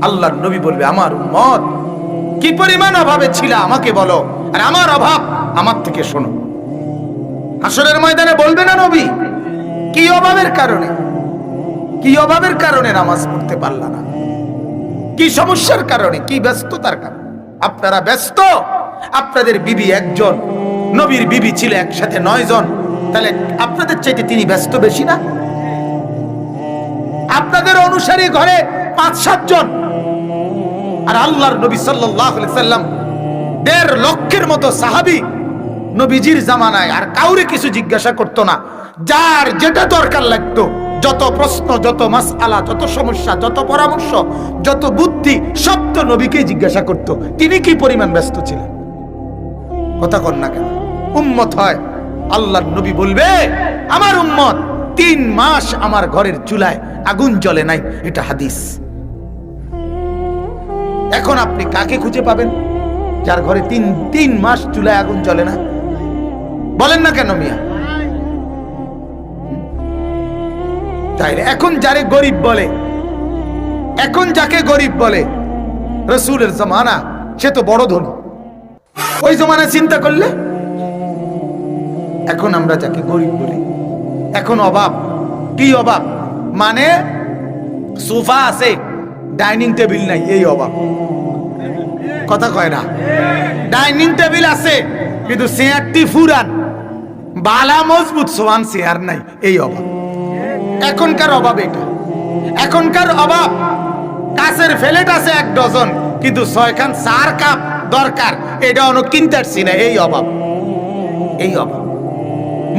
আল্লাহর নবী বলবে, আমার উম্মত কি পরিমাণ অভাবে ছিল আমাকে বলো, আর আমার অভাব আমার থেকে শোনো। হাসরের ময়দানে বলবে না নবী, কি অভাবের কারণে, কি অভাবের কারণে নামাজ পড়তে পারলা না, কি সমস্যার কারণে, কি ব্যস্ততার কারণে। আপনারা ব্যস্ত, আপনাদের বিবি একজন, নবীর বিবি ছিল একসাথে 9 জন, তাহলে আপনাদের চাইতে তিনি ব্যস্ত বেশি না? আপনাদের অনুসারী ঘরে 5-7 জন, আর আল্লাহর নবী সাল্লাল্লাহু আলাইহি সাল্লাম 1.5 লক্ষের মতো সাহাবী নবীজির জামানায় আর কাউরে কিছু জিজ্ঞাসা করতো না। যার যেটা দরকার লাগতো, যত প্রশ্ন, যত মাসআলা, যত সমস্যা, যত পরামর্শ, যত বুদ্ধি, সব তো নবীকে জিজ্ঞাসা করতো। তিনি কি পরিমাণ ব্যস্ত ছিলেন, কথা কন না কেন? উম্মত হয়, আল্লাহর নবী বলবে, আমার উম্মত 3 মাস আমার ঘরের চুলায় আগুন জ্বলে নাই, এটা হাদিস। এখন আপনি কাকে খুঁজে পাবেন যার ঘরে 3 মাস চুলায় আগুন জ্বলে না? বলেন না কেন মিয়া? তাইলে এখন যারে গরিব বলে, এখন যাকে গরিব বলে রাসূলের জামানা, সে তো বড় ধনী। ওই জামানা চিন্তা করলে, এখন আমরা যাকে গরিব বলি, এখন অভাব। কি অভাব? মানে সোফা আছে, ডাইনিং টেবিল নাই, এই অভাব। কথা কয় না? ডাইনিং টেবিল আছে কিন্তু চেয়ারটি ফুরান, বালা মজবুত সোয়ান চেয়ার নাই, এই অভাব। এখনকার অভাব এটা। এখনকার অভাব, কাছের ফ্ল্যাট আছে 1 ডজন, কিন্তু 6 খান 4 কাপ দরকার, এটা অনেক কিনতে পারছি না, এই অভাব। এই অভাব।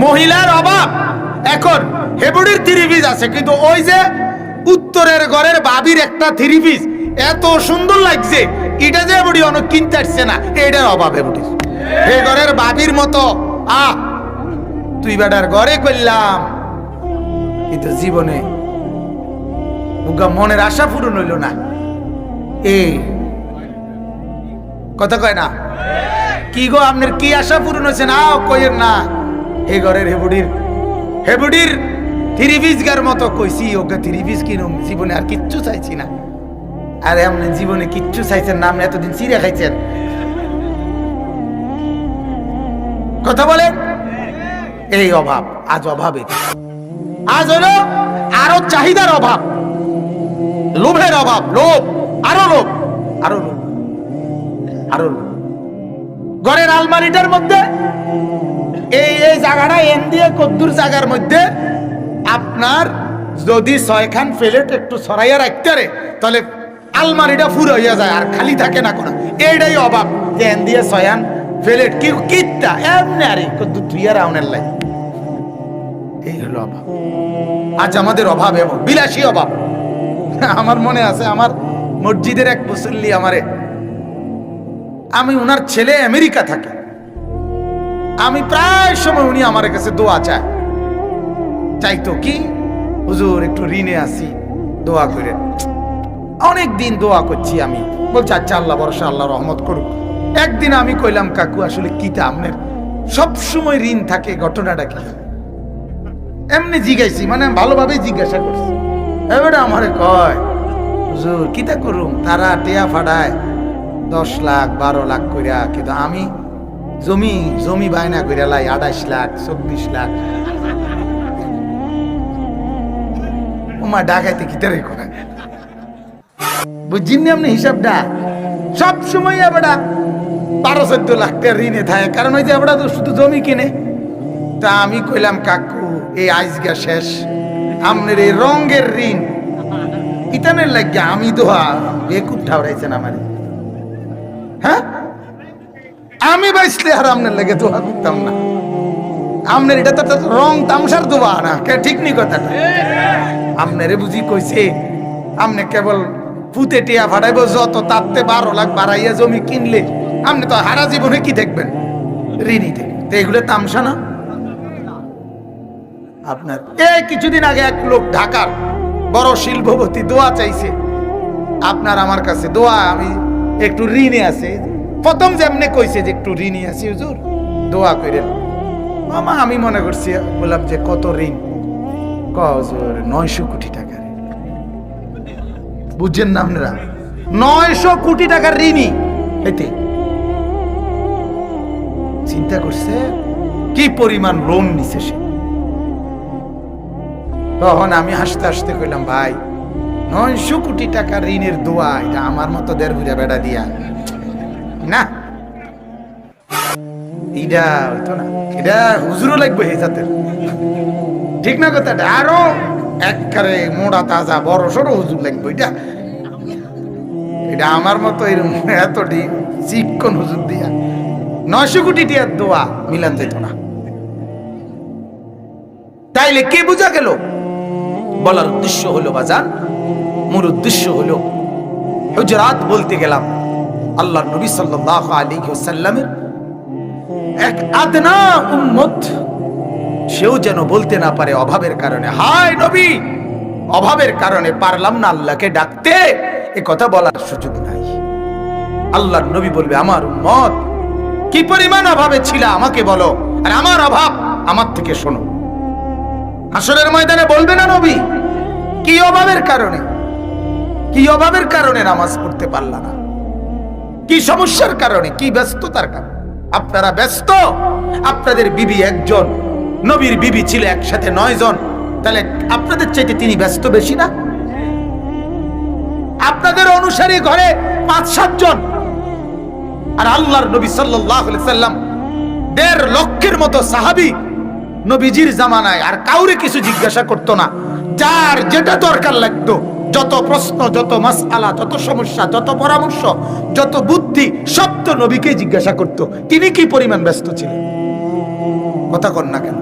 মহিলার অভাব, এখন হেবুড়ির 3 পিস আছে, কিন্তু ওই যে উত্তরের ঘরের বাবির একটা 3 পিস এত সুন্দর লাগছে, এটা যে হেবুড়ি অনেক কিনতে পারছে না, এটার অভাব হেবুড়ির। এই ঘরের বাবির মতো তুই বেটার ঘরে করলাম, কিন্তু জীবনে মনের আশা পূরণ হইল না। এই কথা কয় না? কি গো, আপনার কি আশা পূরণ হয়েছে? না কইেন না। এই ঘরের হেবুডির 3 পিস গার মতো কইছি, ওকে 3 পিস কিনুম, জীবনে আর কিচ্ছু চাইছি না। আরে আপনি জীবনে কিচ্ছু চাইছেন না, আপনি এতদিন চিড়া খাইছেন। কথা বলেন। এই অভাব, আজ অভাবে, আজ হলো আরো চাহিদার অভাব, লোভের অভাব, লোভ, আরো লোভ, আরো লোভ, আরো লোভ। ঘরের আলমারিটার মধ্যে এই জায়গাটা এন দিয়ে কদ্দুর জায়গার মধ্যে আপনার যদি 6 খান প্লেট একটু সরাইয়া রাখতে পারে, তাহলে আলমারিটা ফুল হইয়া যায়, আর খালি থাকে না কোনো। এইটাই অভাব, যে এন দিয়ে 6 খান প্লেট কি কিত্তা এমনি আরে কদ্দুর ধুইয়া রাউনের লাই। এই হলো অভাব। আজ আমাদের অভাব এমন বিলাসী অভাব। আমার মনে আছে, আমার মসজিদের এক মুসল্লি আমারে, আমি ওনার ছেলে আমেরিকা থাকে, আমি প্রায় সময় উনি আমার কাছে দোয়া চাইতো কি, হুজুর একটু ঋণে আসি, দোয়া করেন। অনেক দিন দোয়া করছি আমি, বলছি আচ্ছা আল্লাহ ভরসা, আল্লাহ রহমত করুক। একদিন আমি কইলাম, কাকু আসলে কিটা আপনার সবসময় ঋণ থাকে, ঘটনাটা কি? এমনি জিজ্ঞাসি, মানে ভালোভাবে জিজ্ঞাসা করছি। এবারে আমারে কয়, হুজুর কিটা করুম, তারা টেয়া ফাড়ায় 10 লাখ 12 লাখ কইরা, কিন্তু আমি জমি বায়না কইরা লাই 28 লাখ 24 লাখ। ওমা ডাকাইতে কিটারে করে বুঝিনি আপনি হিসাবটা? সব সময় এবারে 12-14 লাখ টাকা ঋণে থাকে, কারণ ওই যে এবারে তো শুধু জমি কিনে। তা আমি কইলাম, কাকু এই আইজগা শেষ, আপনার এই রঙের ঋণ ইতানের লাগে আমি দোয়া বেকুব ঠাউরাইছেন আমারে। হ্যাঁ, আমি বাইসলে আর আপনার লাগে দোয়া করতাম না। আপনার এটা তো রং তামসার দোয়া না, ঠিক নি কথাটা? আপনারে বুঝি কইছে, আপনি কেবল পুঁতে টিয়া ফাটাইব, যত তাতে 12 লাখ বাড়াইয়া জমি কিনলে আপনি তো হারা জীবনে কি দেখবেন? ঋণই দেখবেন। তো এগুলো তামসা না আপনার? এই কিছুদিন আগে এক লোক ঢাকার বড় শিল্পপতি দোয়া চাইছে আপনার আমার কাছে, দোয়া আমি একটু ঋণে আছে। প্রথম যেমনে কইছে যে একটু ঋণে আছি হুজুর, দোয়া করেন। মামা আমি মনে করছি, বললাম যে কত ঋণ? হুজুর 900 কোটি টাকা। বুঝছেন না আপনারা? 900 কোটি টাকার ঋণী। এতে চিন্তা করছে কি পরিমাণ লোন নিছে সে। তখন আমি হাসতে হাসতে কইলাম, ভাই 900 কোটি টাকা ঋণের দোয়া, এটা আমার মতো দেড় বুড়া বেড়া দিয়া না, এটা হইতো না, এটা হুজুরও লাগবে এই জাতের, ঠিক না কথাটা? আরো একবারে মোড়া তাজা বড় সড়ো হুজুর লাগবে, এটা এটা আমার মতো এরকম এতটি চিকন হুজুর দিয়া 900 কোটি টিয়ার দোয়া মিলান যেত না। তাইলে কে বোঝা গেল? বলার উদ্দেশ্য হলো বাজান, মূল উদ্দেশ্য হলো হুজরাত বলতে গেলাম আল্লাহর নবী সাল্লাল্লাহু আলাইহি ওয়াসাল্লামের এক আদনা উম্মত, সেও যেন বলতে না পারে অভাবের কারণে, হায় নবী অভাবের কারণে পারলাম না আল্লাহকে ডাকতে, এ কথা বলার সুযোগ নাই। আল্লাহর নবী বলবে, আমার উম্মত কি পরিমাণ অভাবে ছিল আমাকে বলো, আর আমার অভাব আমার থেকে শোনো। হাসরের ময়দানে বলবে না নবী কি অভাবের কারণে, কি অভাবের কারণে নামাজ পড়তে পারলা না, কি সমস্যার কারণে, কি ব্যস্ততার কারণে। আপনারা ব্যস্ত, আপনাদের বিবি একজন, নবীর বিবি ছিল একসাথে 9 জন, তাহলে আপনাদের চাইতে তিনি ব্যস্ত বেশি না? আপনাদের অনুসারী ঘরে 5-7 জন, আর আল্লাহর নবী সাল্লাল্লাহু আলাইহি সাল্লাম 1.5 লক্ষের মতো সাহাবী নবীজির জামানায় আর কাউরে কিছু জিজ্ঞাসা করতো না। যার যেটা দরকার লাগতো, যত প্রশ্ন, যত মাসআলা, যত সমস্যা, যত পরামর্শ, যত বুদ্ধি, সব তো নবীকে জিজ্ঞাসা করতো। তিনি কি পরিমাণ ব্যস্ত ছিলেন, কথা কন না কেন?